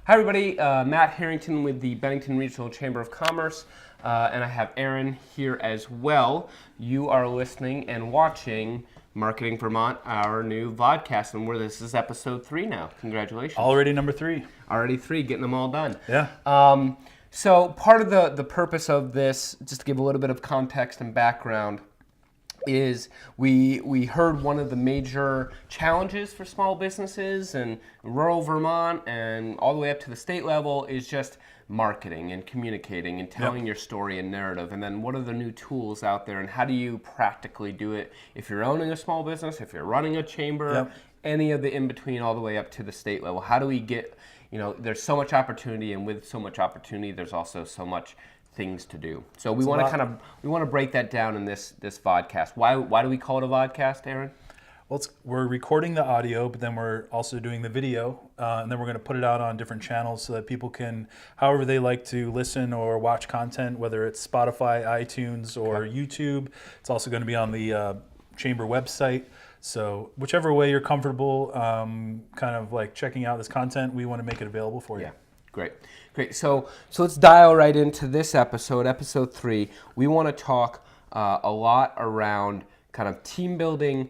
Hi everybody, Matt Harrington with the Bennington Regional Chamber of Commerce, and I have Aaron here as well. You are listening and watching Marketing Vermont, our new vodcast, and this is episode 3 now. Congratulations. Already number 3. Already 3, getting them all done. Yeah. So part of the purpose of this, just to give a little bit of context and background, is we heard one of the major challenges for small businesses in rural Vermont and all the way up to the state level is just marketing and communicating and telling your story and narrative. And then what are the new tools out there and how do you practically do it if you're owning a small business, if you're running a chamber, any of the in-between all the way up to the state level. How do we get, there's so much opportunity, and with so much opportunity, there's also so much things to do. So we want to break that down in this vodcast. Why do we call it a vodcast, Aaron? Well, we're recording the audio, but then we're also doing the video, and then we're going to put it out on different channels so that people can, however they like to listen or watch content, whether it's Spotify, iTunes, or YouTube. It's also going to be on the Chamber website. So whichever way you're comfortable, kind of like checking out this content, we want to make it available for you. Yeah. Great. So let's dial right into this episode 3. We want to talk a lot around kind of team building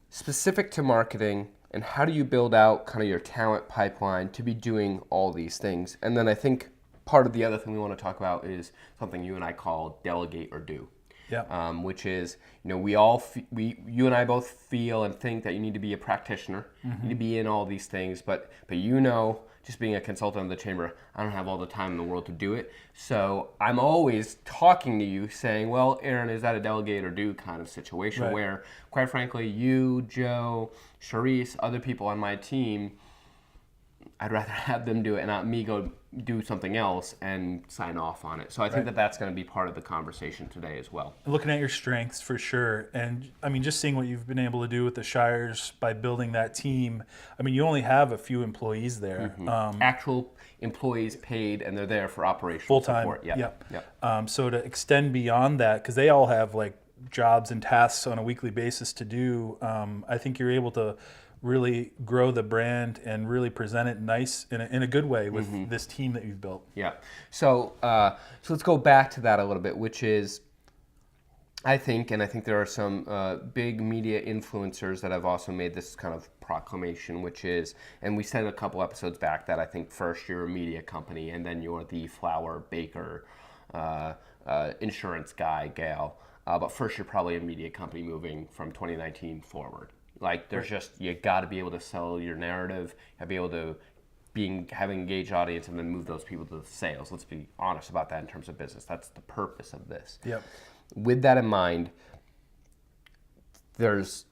specific to marketing and how do you build out kind of your talent pipeline to be doing all these things. And then I think part of the other thing we want to talk about is something you and I call delegate or do. Yeah. Which is, you and I both feel and think that you need to be a practitioner, you need to be in all these things, but just being a consultant of the chamber, I don't have all the time in the world to do it. So I'm always talking to you saying, well, Aaron, is that a delegate or do kind of situation where, quite frankly, you, Joe, Charisse, other people on my team, I'd rather have them do it and not me go do something else and sign off on it. So I think that that's going to be part of the conversation today as well. Looking at your strengths for sure. And I mean, just seeing what you've been able to do with the Shires by building that team. I mean, you only have a few employees there. Actual employees paid, and they're there for operational full-time support. Yep. So to extend beyond that, because they all have like jobs and tasks on a weekly basis to do, I think you're able to really grow the brand and really present it nice in a good way with this team that you've built. Yeah. So let's go back to that a little bit, which is, I think there are some big media influencers that have also made this kind of proclamation, which is, and we said a couple episodes back that I think first you're a media company and then you're the flour baker, insurance guy, gal. But first you're probably a media company moving from 2019 forward. Like there's you got to be able to sell your narrative, you got to be able to have an engaged audience and then move those people to the sales. Let's be honest about that in terms of business. That's the purpose of this. Yep. With that in mind, there's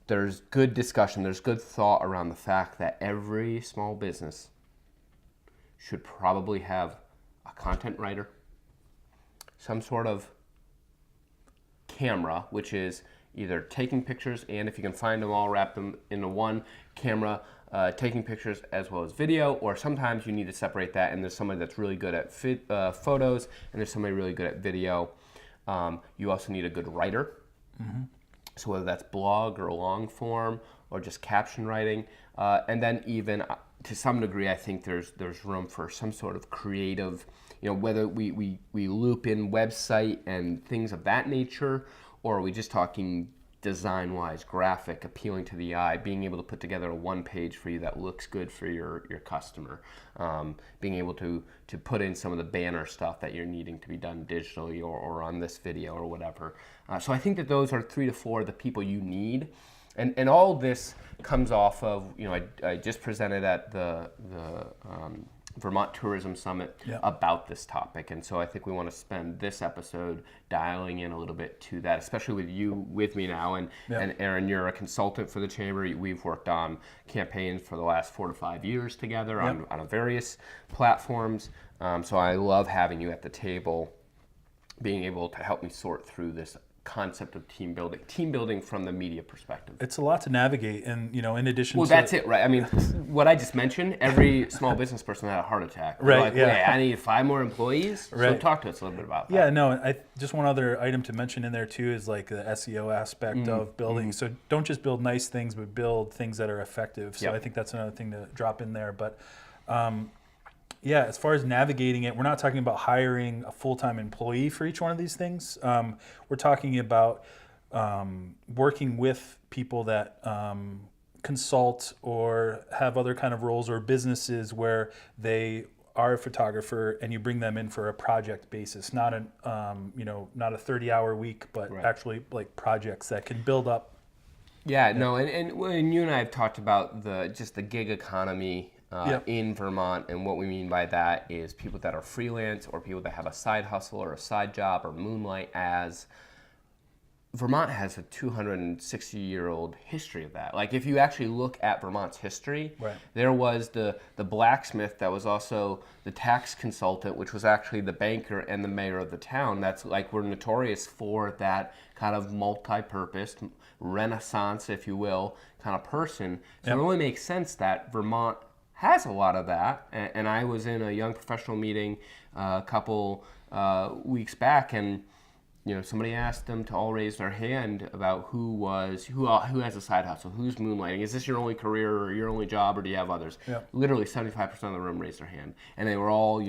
good discussion, there's good thought around the fact that every small business should probably have a content writer, some sort of camera, which is either taking pictures, and if you can find them all, wrap them into one camera, taking pictures as well as video, or sometimes you need to separate that, and there's somebody that's really good at photos, and there's somebody really good at video. You also need a good writer, so whether that's blog or long form, or just caption writing, and then even to some degree, I think there's room for some sort of creative, whether we loop in website and things of that nature, or are we just talking design-wise, graphic, appealing to the eye, being able to put together a one page for you that looks good for your customer, being able to put in some of the banner stuff that you're needing to be done digitally or on this video or whatever. So I think that those are 3 to 4 of the people you need. And all this comes off of, I just presented at the Vermont Tourism Summit about this topic. And so I think we want to spend this episode dialing in a little bit to that, especially with you with me now. And Aaron, you're a consultant for the Chamber. We've worked on campaigns for the last 4 to 5 years together on various platforms. So I love having you at the table, being able to help me sort through this concept of team building from the media perspective. It's a lot to navigate, and in addition to... Well, that's it, right? I mean, what I just mentioned, every small business person had a heart attack. They're like, wait, I need 5 more employees? Right. So talk to us a little bit about that. Yeah, no, just one other item to mention in there too is like the SEO aspect of building. So don't just build nice things, but build things that are effective. So I think that's another thing to drop in there. But Yeah, as far as navigating it, we're not talking about hiring a full-time employee for each one of these things. We're talking about working with people that consult or have other kind of roles or businesses where they are a photographer and you bring them in for a project basis, not an not a 30-hour week, but Right. actually like projects that can build up. Yeah, no, and when you and I have talked about the gig economy Yep. in Vermont, and what we mean by that is people that are freelance or people that have a side hustle or a side job or moonlight as. Vermont has a 260-year-old history of that. Like if you actually look at Vermont's history, Right. there was the blacksmith that was also the tax consultant, which was actually the banker and the mayor of the town. That's like we're notorious for that kind of multi-purpose, Renaissance, if you will, kind of person. So Yep. it only makes sense that Vermont has a lot of that. And I was in a young professional meeting a couple weeks back, and somebody asked them to all raise their hand about who has a side hustle, who's moonlighting. Is this your only career or your only job, or do you have others? Yeah. Literally 75% of the room raised their hand, and they were all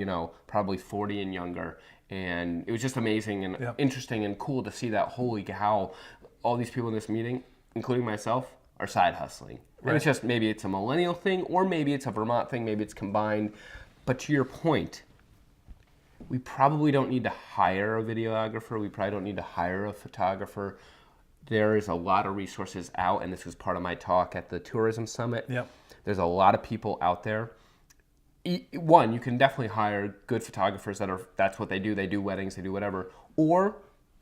probably 40 and younger, and it was just amazing and Yeah. interesting and cool to see that. Holy cow, all these people in this meeting, including myself, are side hustling. And it's just maybe it's a millennial thing, or maybe it's a Vermont thing, maybe it's combined. But to your point, we probably don't need to hire a videographer. We probably don't need to hire a photographer. There is a lot of resources out, and this was part of my talk at the Tourism Summit. Yep. There's a lot of people out there. One, you can definitely hire good photographers that's what they do. They do weddings, they do whatever. Or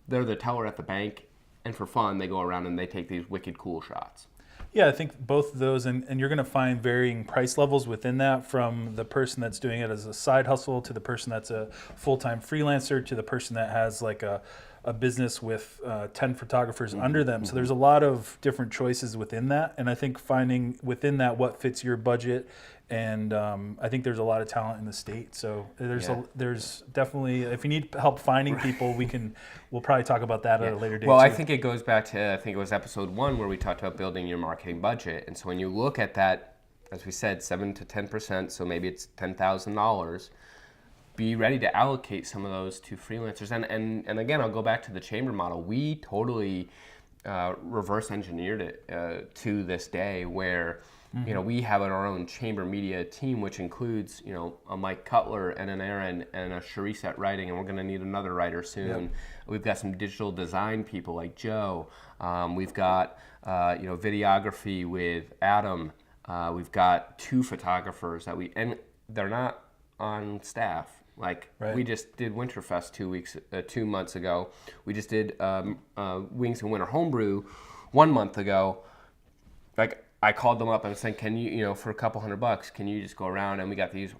they're the teller at the bank, and for fun, they go around and they take these wicked cool shots. Yeah, I think both of those, and you're going to find varying price levels within that, from the person that's doing it as a side hustle to the person that's a full-time freelancer to the person that has like a business with 10 photographers under them. So there's a lot of different choices within that, and I think finding within that what fits your budget. And I think there's a lot of talent in the state. So there's definitely, if you need help finding people, we'll probably talk about that at a later date. Well, too. I think it goes back to, I think it was episode 1 where we talked about building your marketing budget. And so when you look at that, as we said, 7 to 10%, so maybe it's $10,000, be ready to allocate some of those to freelancers. And again, I'll go back to the chamber model. We totally reverse engineered it to this day, where we have our own chamber media team, which includes a Mike Cutler and an Aaron and a Charisse at writing, and we're going to need another writer soon. Yep. We've got some digital design people like Joe. We've got videography with Adam. We've got 2 photographers and they're not on staff. Like we just did Winterfest 2 months ago. We just did Wings and Winter Homebrew 1 month ago. Like I called them up and said, can you, for a couple $100, can you just go around? And we got these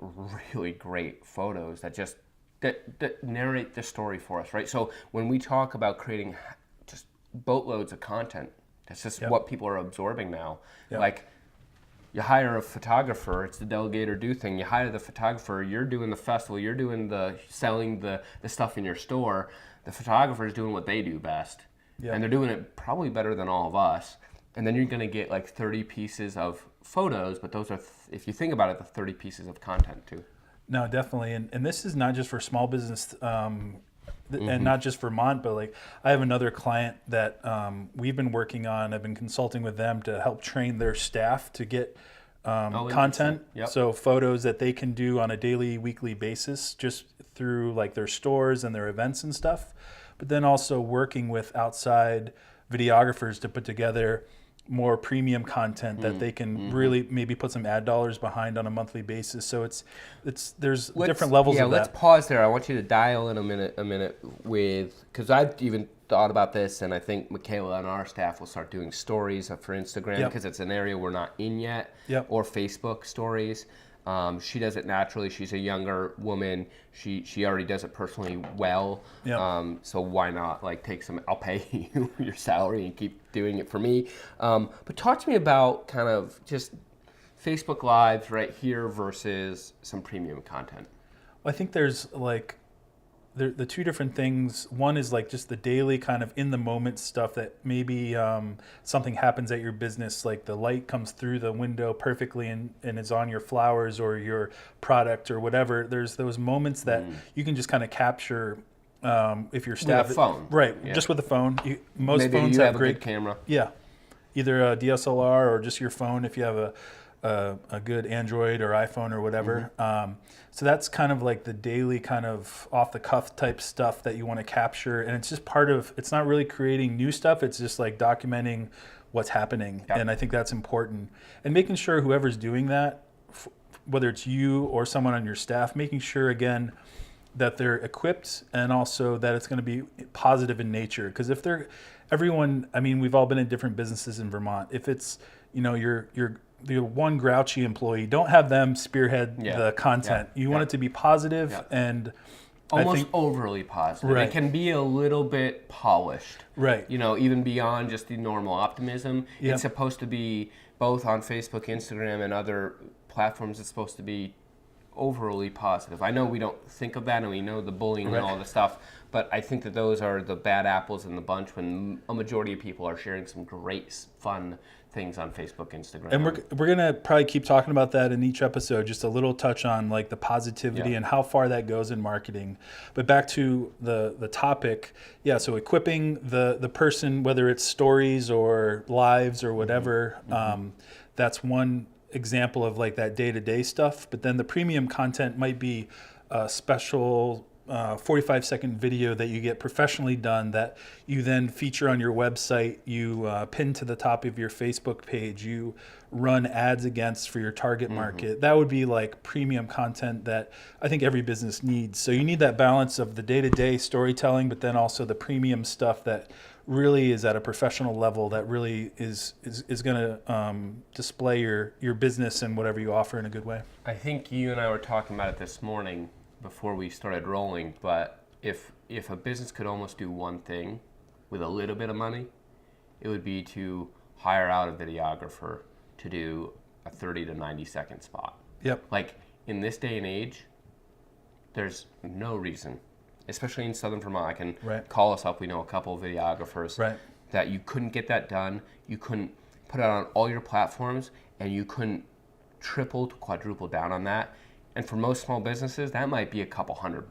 really great photos that narrate the story for us, right? So when we talk about creating just boatloads of content, that's just what people are absorbing now. Yep. Like you hire a photographer, it's the delegate or do thing. You hire the photographer, you're doing the festival, you're doing selling the stuff in your store. The photographer is doing what they do best. Yep. And they're doing it probably better than all of us. And then you're going to get like 30 pieces of photos, but those are, if you think about it, the 30 pieces of content too. No, definitely. And this is not just for small business and not just Vermont, but like I have another client that we've been working on. I've been consulting with them to help train their staff to get content. Yep. So photos that they can do on a daily, weekly basis just through like their stores and their events and stuff. But then also working with outside videographers to put together more premium content that they can really maybe put some ad dollars behind on a monthly basis. So there's different levels of that. Let's pause there. I want you to dial in a minute with, because I've even thought about this, and I think Michaela on our staff will start doing stories for Instagram, because it's an area we're not in yet, or Facebook stories. She does it naturally. She's a younger woman. She already does it personally well. Yep. So why not take some? I'll pay you your salary and keep doing it for me. But talk to me about kind of just Facebook Lives right here versus some premium content. Well, I think there's the two different things. One is like just the daily kind of in the moment stuff that maybe something happens at your business, like the light comes through the window perfectly and is on your flowers or your product or whatever. There's those moments that you can just kind of capture if your staff with a phone, right? Yeah. Just with a phone. Most Maybe phones you have a great good camera. Yeah, either a DSLR or just your phone if you have a good Android or iPhone or whatever. So that's kind of like the daily kind of off the cuff type stuff that you want to capture. And it's just part of, it's not really creating new stuff. It's just like documenting what's happening. Yep. And I think that's important. And making sure whoever's doing that, whether it's you or someone on your staff, making sure again, that they're equipped and also that it's going to be positive in nature. Because if they're, everyone, I mean, we've all been in different businesses in Vermont. If it's, you know, you're the one grouchy employee, don't have them spearhead the content. You want it to be positive and almost overly positive. Right. It can be a little bit polished. Right. You know, even beyond just the normal optimism. Yeah. It's supposed to be both on Facebook, Instagram, and other platforms. It's supposed to be overly positive. I know we don't think of that and we know the bullying and all the stuff, but I think that those are the bad apples in the bunch when a majority of people are sharing some great, fun things on Facebook, Instagram. And we're going to probably keep talking about that in each episode, just a little touch on like the positivity and how far that goes in marketing. But back to the topic, so equipping the person, whether it's stories or lives or whatever, that's one example of like that day-to-day stuff. But then the premium content might be a special 45-second video that you get professionally done that you then feature on your website, you pin to the top of your Facebook page, you run ads against for your target market. That would be like premium content that I think every business needs. So you need that balance of the day-to-day storytelling, but then also the premium stuff that really is at a professional level that really is going to display your business and whatever you offer in a good way. I think you and I were talking about it this morning before we started rolling, but if a business could almost do one thing with a little bit of money, it would be to hire out a videographer to do a 30 to 90 second spot. Yep. Like in this day and age, there's no reason, especially in Southern Vermont, I can call us up, we know a couple of videographers, that you couldn't get that done, you couldn't put it on all your platforms, and you couldn't triple to quadruple down on that. And for most small businesses, that might be a couple $100,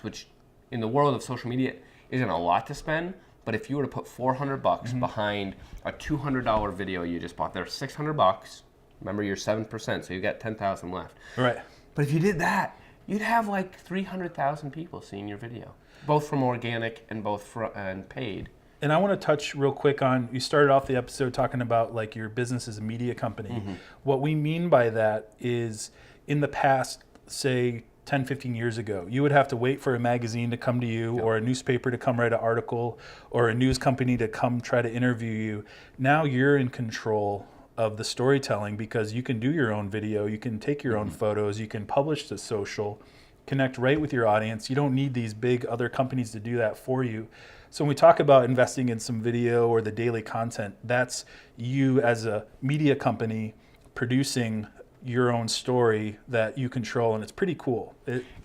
which in the world of social media isn't a lot to spend. But if you were to put $400 behind a $200 video you just bought, there's $600. Remember, you're 7%, so you got 10,000 left. Right. But if you did that, you'd have like 300,000 people seeing your video, both from organic and and paid. And I want to touch real quick on, you started off the episode talking about like your business as a media company. What we mean by that is in the past, say 10, 15 years ago, you would have to wait for a magazine to come to you or a newspaper to come write an article or a news company to come try to interview you. Now you're in control of the storytelling because you can do your own video, you can take your own photos, you can publish to social, connect right with your audience. You don't need these big other companies to do that for you. So when we talk about investing in some video or the daily content, that's you as a media company producing your own story that you control, and it's pretty cool.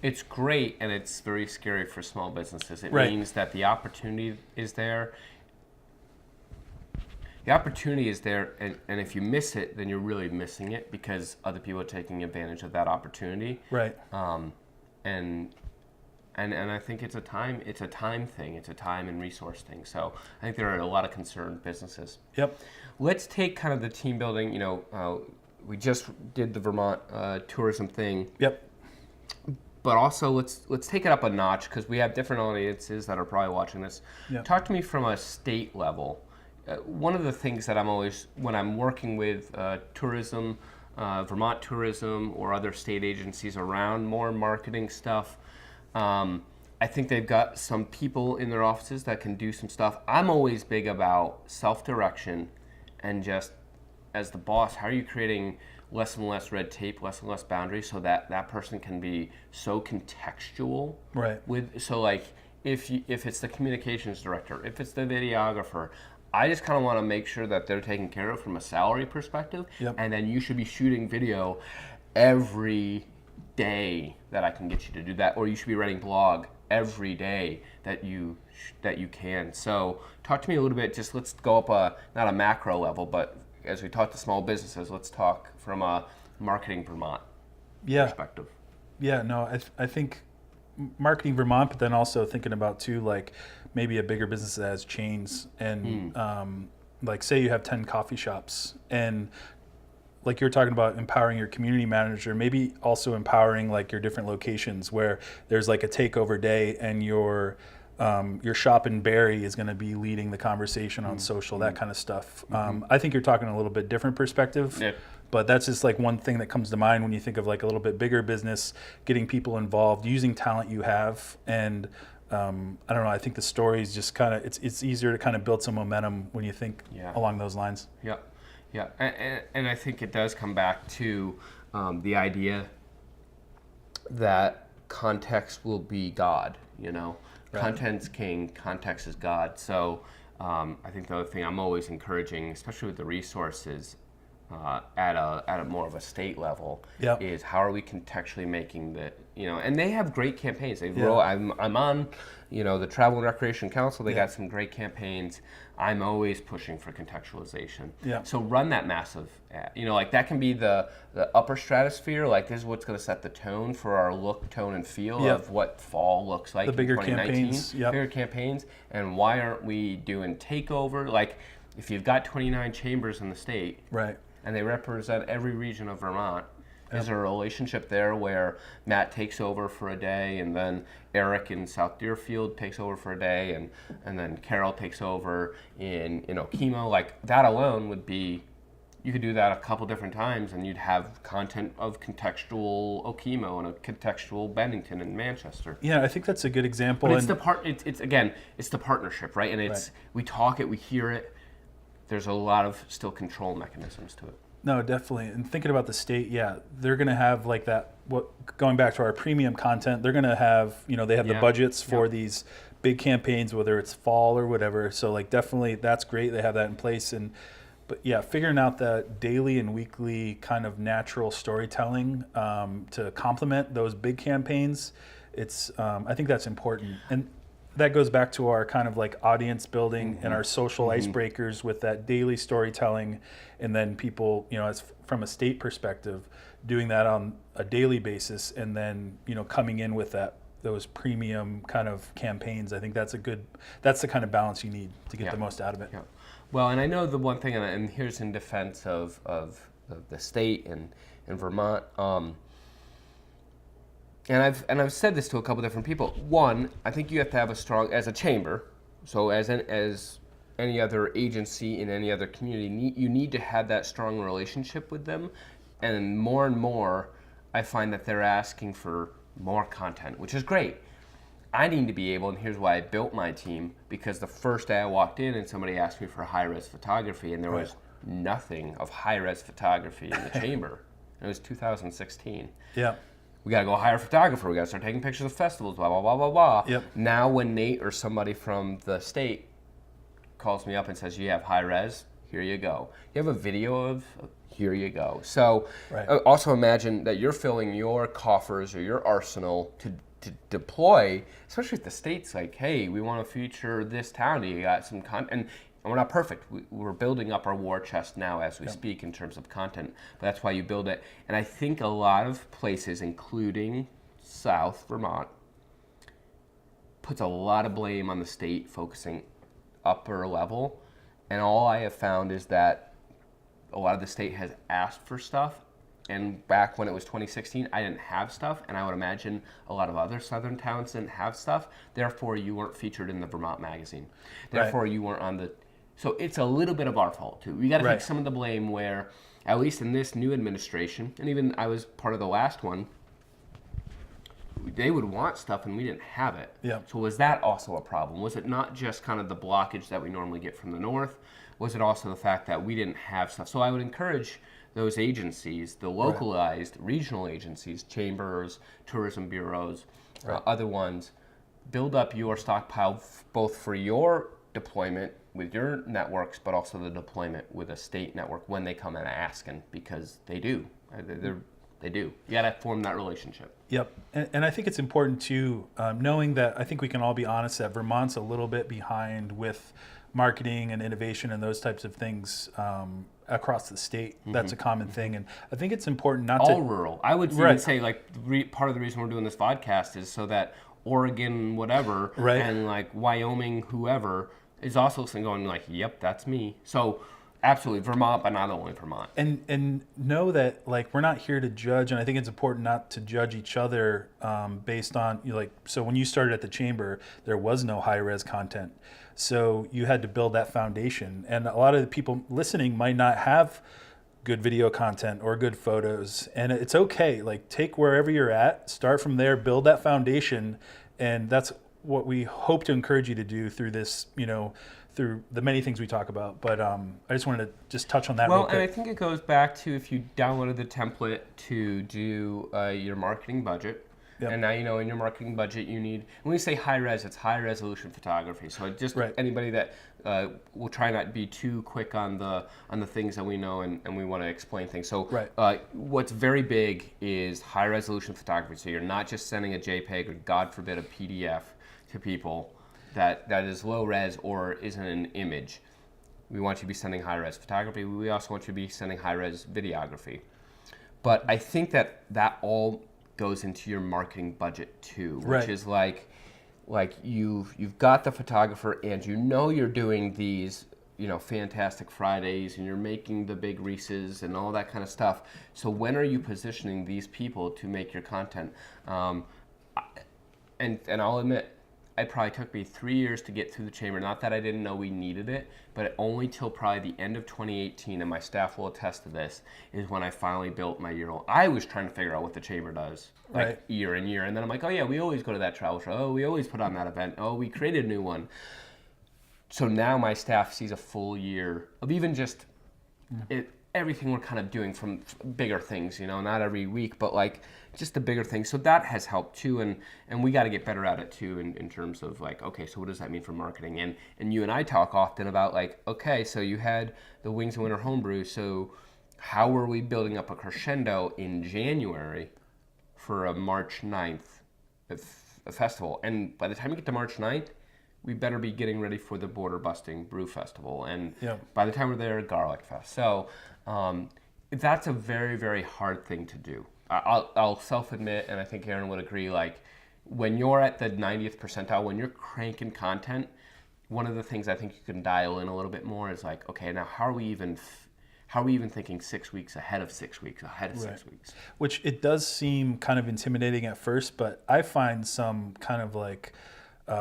It's great, and it's very scary for small businesses. It Right. means that the opportunity is there. The opportunity is there, and if you miss it, then you're really missing it because other people are taking advantage of that opportunity. Right. And I think it's a time thing. It's a time and resource thing. So I think there are a lot of concerned businesses. Yep. Let's take kind of the team building. You know, we just did the Vermont tourism thing. Yep. But also, let's take it up a notch because we have different audiences that are probably watching this. Yep. Talk to me from a state level. One of the things that I'm always, when I'm working with tourism, Vermont tourism, or other state agencies around more marketing stuff, I think they've got some people in their offices that can do some stuff. I'm always big about self-direction and just, as the boss, how are you creating less and less red tape, less and less boundaries so that that person can be so contextual. Right. So like if it's the communications director, if it's the videographer, I just kind of want to make sure that they're taken care of from a salary perspective. Yep. And then you should be shooting video every day that I can get you to do that, or you should be writing blog every day that you can. So talk to me a little bit, just let's go up not a macro level, but as we talk to small businesses, let's talk from a marketing Vermont perspective. Yeah, no, I think marketing Vermont, but then also thinking about too, like maybe a bigger business that has chains and like say you have 10 coffee shops, and like you're talking about empowering your community manager, maybe also empowering like your different locations where there's like a takeover day and your shop in Barrie is going to be leading the conversation on social, that kind of stuff. I think you're talking a little bit different perspective, but that's just like one thing that comes to mind when you think of like a little bit bigger business, getting people involved, using talent you have. And I don't know, I think the story is just kind of, it's easier to kind of build some momentum when you think along those lines. Yeah, and I think it does come back to the idea that context will be God, Content's king, context is God. So I think the other thing I'm always encouraging, especially with the resources at a more of a state level, is how are we contextually making and they have great campaigns. I'm on, the Travel and Recreation Council, they got some great campaigns. I'm always pushing for contextualization. So run that massive ad. Like that can be the upper stratosphere, like this is what's going to set the tone for our look, tone, and feel of what fall looks like the bigger in 2019. Campaigns. Bigger campaigns, and why aren't we doing takeover? Like if you've got 29 chambers in the state, right, and they represent every region of Vermont, is there a relationship there where Matt takes over for a day, and then Eric in South Deerfield takes over for a day, and then Carol takes over in Okemo? Like that alone would be, you could do that a couple different times, and you'd have content of contextual Okemo and a contextual Bennington and Manchester. Yeah, I think that's a good example. But it's the partnership, right? And we talk it, we hear it. There's a lot of still control mechanisms to it. No, definitely. And thinking about the state, they're going to have like that, going back to our premium content, they're going to have, they have the budgets for these big campaigns, whether it's fall or whatever. So like definitely that's great. They have that in place. But figuring out that daily and weekly kind of natural storytelling to complement those big campaigns, I think that's important. And that goes back to our kind of like audience building and our social icebreakers with that daily storytelling, and then people, as from a state perspective, doing that on a daily basis, and then coming in with those premium kind of campaigns. I think that's the kind of balance you need to get the most out of it. Well, and I know the one thing, and here's in defense of the state and Vermont. And I've said this to a couple different people. One, I think you have to have a strong, as a chamber, so as any other agency in any other community, you need to have that strong relationship with them. And more, I find that they're asking for more content, which is great. I need to be able, and here's why I built my team, because the first day I walked in and somebody asked me for high-res photography, and there was nothing of high-res photography in the chamber. It was 2016. Yeah. We got to go hire a photographer. We got to start taking pictures of festivals, blah, blah, blah, blah, blah. Now when Nate or somebody from the state calls me up and says, you have high res, here you go. You have a video of, here you go. So also imagine that you're filling your coffers or your arsenal to deploy, especially if the state's like, hey, we want to feature this town. You got some content. And we're not perfect. We're building up our war chest now as we speak in terms of content. But that's why you build it. And I think a lot of places, including South Vermont, puts a lot of blame on the state focusing upper level. And all I have found is that a lot of the state has asked for stuff. And back when it was 2016, I didn't have stuff. And I would imagine a lot of other southern towns didn't have stuff. Therefore, you weren't featured in the Vermont magazine. Therefore, you weren't on the... So it's a little bit of our fault too. We got to take some of the blame where, at least in this new administration, and even I was part of the last one, they would want stuff and we didn't have it. So was that also a problem? Was it not just kind of the blockage that we normally get from the north? Was it also the fact that we didn't have stuff? So I would encourage those agencies, the localized regional agencies, chambers, tourism bureaus, other ones, build up your stockpile both for your deployment with your networks, but also the deployment with a state network when they come in asking, because they do. They do. You got to form that relationship. Yep. And I think it's important too, knowing that I think we can all be honest that Vermont's a little bit behind with marketing and innovation and those types of things across the state. That's a common thing. And I think it's important not all to... rural. I would even say like part of the reason we're doing this podcast is so that Oregon, whatever, and like Wyoming, whoever, is also listening going like, yep, that's me. So absolutely Vermont, but not only Vermont. And know that like we're not here to judge, and I think it's important not to judge each other based on so when you started at the chamber, there was no high res content. So you had to build that foundation. And a lot of the people listening might not have good video content or good photos. And it's okay. Like take wherever you're at, start from there, build that foundation. And that's what we hope to encourage you to do through this, through the many things we talk about. But I just wanted to just touch on that real quick. Well, and I think it goes back to if you downloaded the template to do your marketing budget. Yep. And now in your marketing budget you need, when we say high res, it's high resolution photography. So just anybody that will try not to be too quick on the things that we know and we want to explain things. So what's very big is high resolution photography. So you're not just sending a JPEG or God forbid a PDF to people that is low res or isn't an image. We want you to be sending high res photography. We also want you to be sending high res videography. But I think that all goes into your marketing budget too, which is like you've got the photographer and you're doing these Fantastic Fridays and you're making the big Reeses and all that kind of stuff. So when are you positioning these people to make your content? And I'll admit, it probably took me 3 years to get through the chamber. Not that I didn't know we needed it, but only till probably the end of 2018, and my staff will attest to this, is when I finally built my year-old. I was trying to figure out what the chamber does, year and year. And then I'm like, oh yeah, we always go to that travel show. Oh, we always put on that event. Oh, we created a new one. So now my staff sees a full year of even just everything we're kind of doing from bigger things, not every week, but like just the bigger things. So that has helped too, and we got to get better at it too in terms of like, okay, so what does that mean for marketing? And you and I talk often about like, okay, so you had the Wings of Winter Homebrew, so how were we building up a crescendo in January for a March 9th festival? And by the time you get to March 9th, we better be getting ready for the Border Busting Brew Festival. And by the time we're there, Garlic Fest. So that's a very, very hard thing to do. I'll self-admit, and I think Aaron would agree, like when you're at the 90th percentile, when you're cranking content, one of the things I think you can dial in a little bit more is like, okay, now how are we even thinking 6 weeks ahead of 6 weeks, ahead of 6 weeks? Which it does seem kind of intimidating at first, but I find some kind of like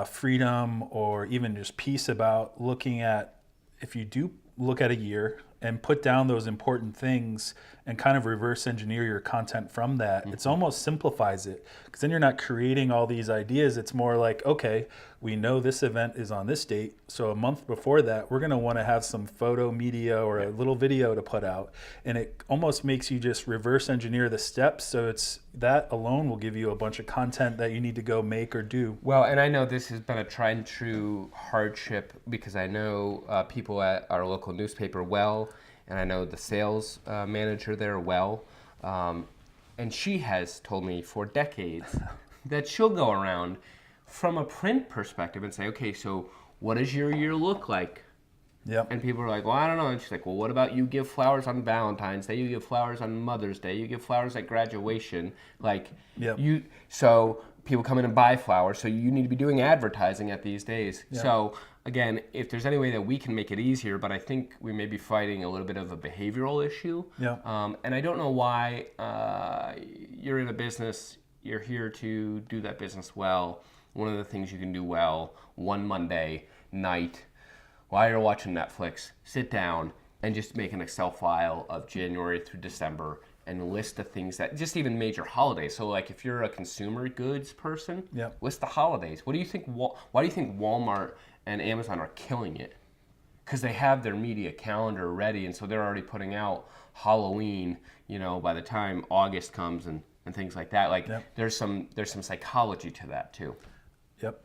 freedom or even just peace about looking at, if you do look at a year and put down those important things and kind of reverse engineer your content from that, it's almost simplifies it, because then you're not creating all these ideas. It's more like, okay, we know this event is on this date, so a month before that we're going to want to have some photo media or a little video to put out, and it almost makes you just reverse engineer the steps. So it's that alone will give you a bunch of content that you need to go make or do. Well, and I know this has been a tried and true hardship, because I know people at our local newspaper well, and I know the sales manager there well, and she has told me for decades that she'll go around from a print perspective and say, okay, so what does your year look like? Yep. And people are like, well, I don't know. And she's like, well, what about you give flowers on Valentine's Day, you give flowers on Mother's Day, you give flowers at graduation, like so people come in and buy flowers, so you need to be doing advertising at these days. Yep. So again, if there's any way that we can make it easier, but I think we may be fighting a little bit of a behavioral issue. Yeah. And I don't know why you're in a business, you're here to do that business well. One of the things you can do well, one Monday night, while you're watching Netflix, sit down and just make an Excel file of January through December and list the things that, just even major holidays. So like if you're a consumer goods person, list the holidays. What do you think? Why do you think Walmart and Amazon are killing it? Because they have their media calendar ready, and so they're already putting out Halloween, by the time August comes and things like that. Like there's some psychology to that too. Yep.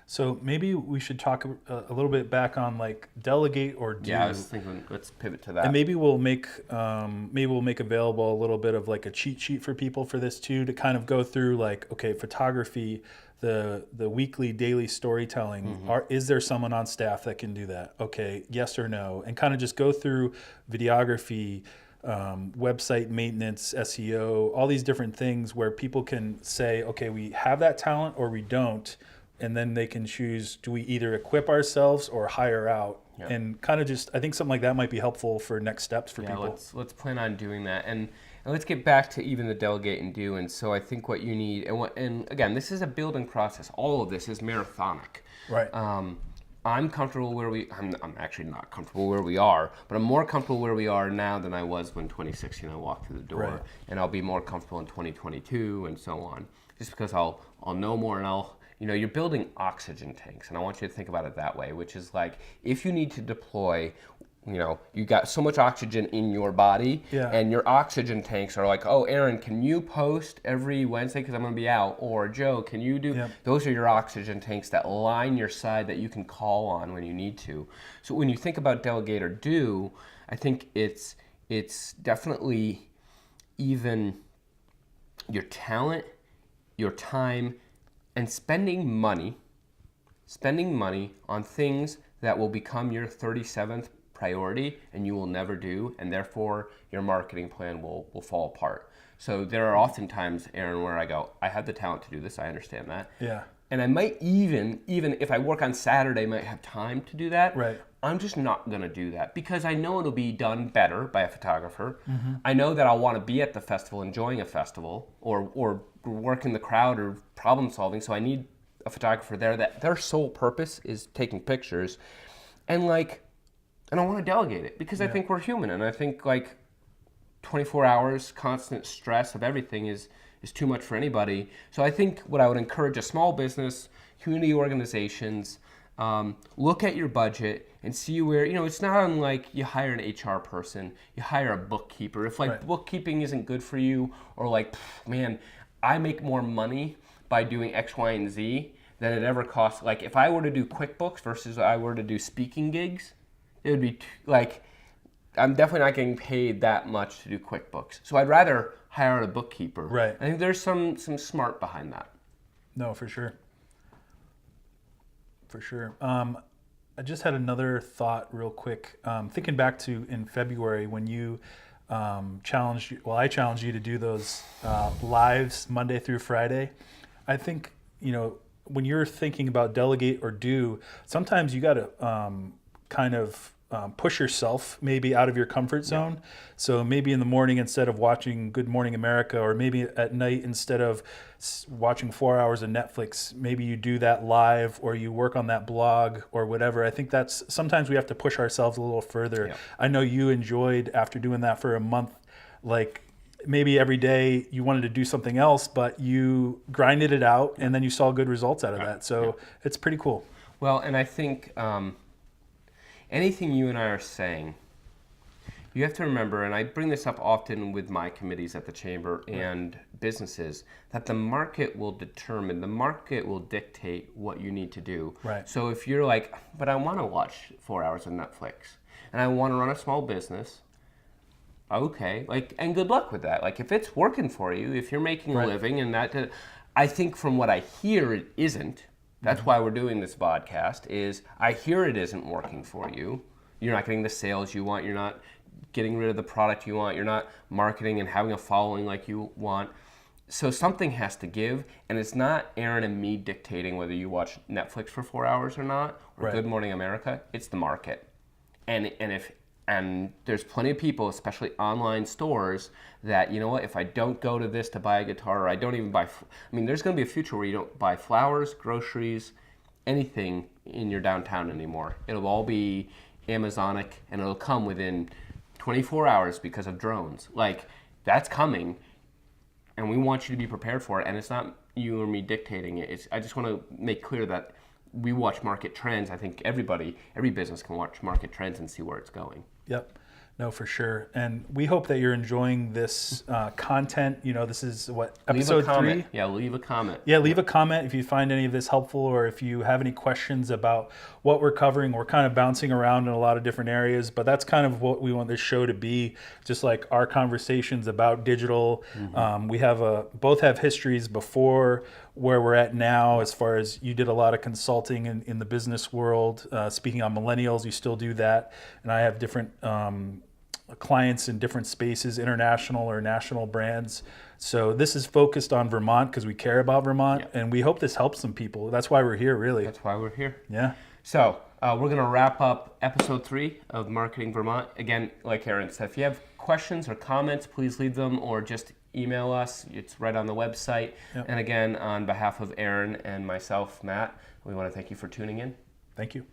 So maybe we should talk a little bit back on like delegate or do. Yeah, I was thinking, let's pivot to that. And maybe we'll make available a little bit of like a cheat sheet for people for this too, to kind of go through like, okay, photography, the weekly, daily storytelling. Is there someone on staff that can do that? Okay, yes or no, and kind of just go through videography, website maintenance, SEO, all these different things where people can say, okay, we have that talent or we don't, and then they can choose, do we either equip ourselves or hire out? Yeah. And kind of just, I think something like that might be helpful for next steps for people. Let's plan on doing that. And let's get back to even the delegate and do. And so I think what you need, and again, this is a building process. All of this is marathonic. Right. I'm comfortable where I'm actually not comfortable where we are, but I'm more comfortable where we are now than I was when 2016 I walked through the door. Right. And I'll be more comfortable in 2022 and so on. Just because I'll know more, and you're building oxygen tanks, and I want you to think about it that way, which is like, if you need to deploy, you got so much oxygen in your body, and your oxygen tanks are like, oh, Aaron, can you post every Wednesday because I'm going to be out? Or Joe, can you do? Yep. Those are your oxygen tanks that line your side that you can call on when you need to. So when you think about delegate or do, I think it's definitely even your talent, your time, and spending money on things that will become your 37th priority and you will never do, and therefore your marketing plan will fall apart. So there are often times, Aaron, where I go, I have the talent to do this, I understand that. Yeah. And I might even if I work on Saturday, might have time to do that. Right. I'm just not going to do that because I know it'll be done better by a photographer. I know that I'll want to be at the festival, enjoying a festival, or work in the crowd or problem solving. So I need a photographer there that their sole purpose is taking pictures. And I want to delegate it because I think we're human. And I think 24 hours, constant stress of everything is too much for anybody. So I think what I would encourage a small business, community organizations, look at your budget and see where, it's not unlike you hire an HR person, you hire a bookkeeper. If bookkeeping isn't good for you, or man, I make more money by doing X, Y, and Z than it ever costs. Like if I were to do QuickBooks versus I were to do speaking gigs, it would be I'm definitely not getting paid that much to do QuickBooks. So I'd rather hire a bookkeeper. Right. I think there's some smart behind that. No, for sure. For sure. I just had another thought real quick. Thinking back to in February when you I challenged you to do those lives Monday through Friday. I think, when you're thinking about delegate or do, sometimes you got to kind of push yourself maybe out of your comfort zone. Yeah. So maybe in the morning, instead of watching Good Morning America, or maybe at night, instead of watching 4 hours of Netflix, maybe you do that live, or you work on that blog or whatever. I think that's, sometimes we have to push ourselves a little further. Yeah. I know you enjoyed, after doing that for a month, maybe every day you wanted to do something else, but you grinded it out and then you saw good results out of that. So it's pretty cool. Well, and I think anything you and I are saying, you have to remember, and I bring this up often with my committees at the Chamber and businesses, that the market will dictate what you need to do. Right. So if you're like, but I want to watch 4 hours of Netflix, and I want to run a small business, okay, and good luck with that. If it's working for you, if you're making a living, and that, I think from what I hear, it isn't. That's why we're doing this podcast, is I hear it isn't working for you. You're not getting the sales you want. You're not getting rid of the product you want. You're not marketing and having a following like you want. So something has to give, and it's not Aaron and me dictating whether you watch Netflix for 4 hours or not, or Good Morning America. It's the market. And there's plenty of people, especially online stores, that, if I don't go to this to buy a guitar, or I don't even buy, there's going to be a future where you don't buy flowers, groceries, anything in your downtown anymore. It'll all be Amazonic, and it'll come within 24 hours because of drones. That's coming, and we want you to be prepared for it, and it's not you or me dictating it. I just want to make clear that we watch market trends. I think every business can watch market trends and see where it's going. Yep. No, for sure. And we hope that you're enjoying this content. You know, this is what, episode 3? Yeah, leave a comment. Yeah, leave a comment if you find any of this helpful, or if you have any questions about what we're covering. We're kind of bouncing around in a lot of different areas, but that's kind of what we want this show to be, just like our conversations about digital. We have both have histories before where we're at now, as far as you did a lot of consulting in the business world. Speaking on millennials, you still do that. And I have different clients in different spaces, international or national brands. So this is focused on Vermont because we care about Vermont, and we hope this helps some people. That's why we're here, really. That's why we're here. Yeah. So we're going to wrap up episode 3 of Marketing Vermont. Again, like Aaron said, if you have questions or comments, please leave them or just email us. It's right on the website. Yep. And again, on behalf of Aaron and myself, Matt, we want to thank you for tuning in. Thank you.